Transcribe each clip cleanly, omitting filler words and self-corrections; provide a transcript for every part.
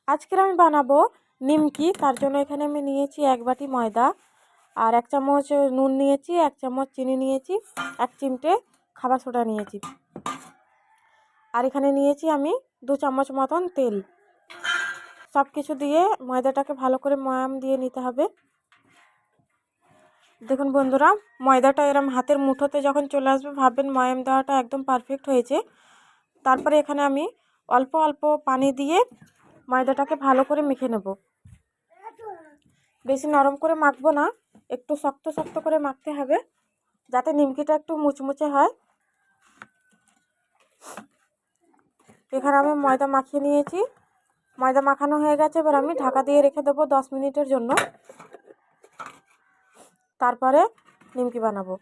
আজকের আমি বানাবো নিমকি। তার জন্য এখানে আমি নিয়েছি 1 বাটি ময়দা, আর 1 চামচ নুন নিয়েছি, 1 চামচ চিনি নিয়েছি, 1 চিমটে খাবার সোডা নিয়েছি, আর এখানে নিয়েছি আমি 2 চামচ মতন তেল। সব কিছু দিয়ে ময়দাটাকে ভালো করে ময়াম দিয়ে নিতে হবে। দেখুন বন্ধুরা, ময়দাটা এরম হাতের মুঠোতে যখন চলে আসবে ভাববেন ময়াম দেওয়াটা একদম পারফেক্ট হয়েছে। তারপরে এখানে আমি অল্প অল্প পানি দিয়ে ময়দাটাকে ভালো করে মেখে নেব। বেশি নরম করে মাখবো না, একটু শক্ত শক্ত করে মাখতে হবে যাতে নিমকিটা একটু মুচমুচে হয়। এখানে আমি ময়দা মাখিয়ে নিয়েছি, ময়দা মাখানো হয়ে গেছে। এবার আমি ঢাকা দিয়ে রেখে দেবো 10 মিনিটের জন্য, তারপরে নিমকি বানাবো।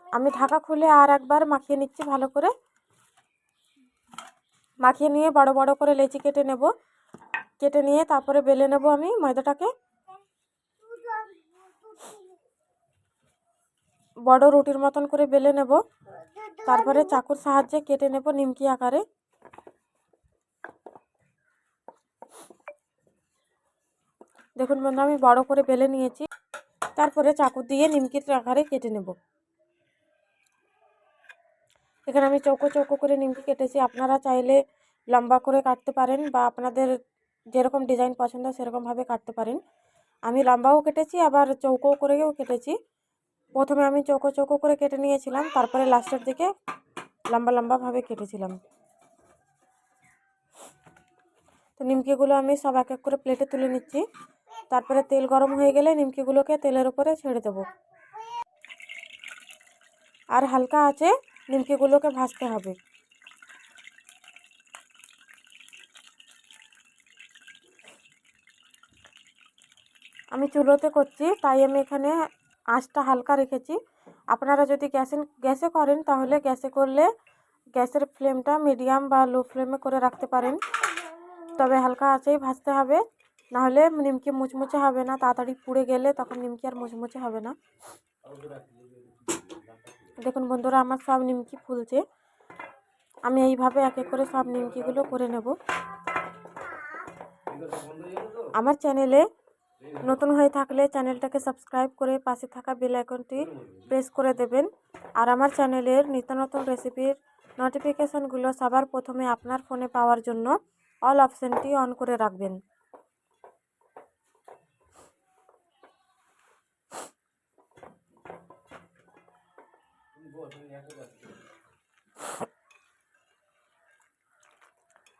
আমি ঢাকা খুলে আর একবার মাখিয়ে নিচ্ছি ভালো করে। মাখিয়ে নিয়ে বড় বড় করে লেচি কেটে নেব, কেটে নিয়ে তারপরে বেলে নেব আমি ময়দাটাকে। বড় রুটির মতন করে বেলে নেব, তারপরে চাকুর সাহায্যে কেটে নেব নিমকি আকারে। দেখুন বন্ধু, আমি বড় করে বেলে নিয়েছি, তারপরে চাকু দিয়ে নিমকির আকারে কেটে নেব। এখানে আমি চৌকো চৌকো করে নিমকি কেটেছি। আপনারা চাইলে লম্বা করে কাটতে পারেন বা আপনাদের যেরকম ডিজাইন পছন্দ সেরকমভাবে কাটতে পারেন। আমি লম্বাও কেটেছি আবার চৌকো করেও কেটেছি। প্রথমে আমি চৌকো চৌকো করে কেটে নিয়েছিলাম, তারপরে লাস্টের দিকে লম্বা লম্বাভাবে কেটেছিলাম। তো নিমকিগুলো আমি সব এক এক করে প্লেটে তুলে নিচ্ছি। তারপরে তেল গরম হয়ে গেলে নিমকিগুলোকে তেলের উপরে ছেড়ে দেব, আর হালকা আঁচে নিমকিগুলোকে ভাজতে হবে। আমি চুলোতে করছি তাই আমি এখানে আঁচটা হালকা রেখেছি। আপনারা যদি গ্যাসে করেন তাহলে গ্যাসে করলে গ্যাসের ফ্লেমটা মিডিয়াম বা লো ফ্লেমে করে রাখতে পারেন, তবে হালকা আঁচেই ভাজতে হবে, নাহলে নিমকি মুচমুচে হবে না। তাড়াতাড়ি পুড়ে গেলে তখন নিমকি আর মুচমুচে হবে না। দেখুন বন্ধুরা, আমার সব নিমকি ফুলছে। আমি এইভাবে এক এক করে সব নিমকিগুলো করে নেব। আমার চ্যানেলে নতুন হয়ে থাকলে চ্যানেলটাকে সাবস্ক্রাইব করে পাশে থাকা বেল আইকনটি প্রেস করে দেবেন, আর আমার চ্যানেলের নিত্য নতুন রেসিপির নোটিফিকেশানগুলো সবার প্রথমে আপনার ফোনে পাওয়ার জন্য অল অপশানটি অন করে রাখবেন।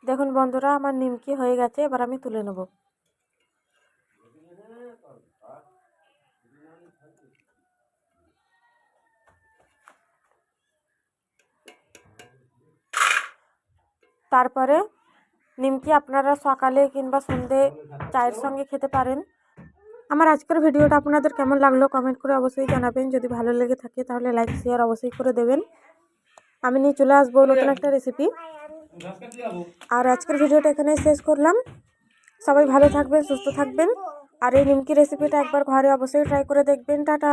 দেখুন বন্ধুরা, আমার নিমকি হয়ে গেছে, এবার আমি তুলে নেব। তারপরে নিমকি আপনারা সকালে কিংবা সন্ধ্যে চায়ের সঙ্গে খেতে পারেন। আমার আজকের ভিডিওটা আপনাদের কেমন লাগলো কমেন্ট করে অবশ্যই জানাবেন। যদি ভালো লেগে থাকে তাহলে লাইক শেয়ার অবশ্যই করে দেবেন। আমি নিয়ে চলে আসবো নতুন একটা রেসিপি। আর আজকের ভিডিওটা এখানেই শেষ করলাম। সবাই ভালো থাকবেন, সুস্থ থাকবেন, আর এই নিমকি রেসিপিটা একবার ঘরে অবশ্যই ট্রাই করে দেখবেন। টাটা।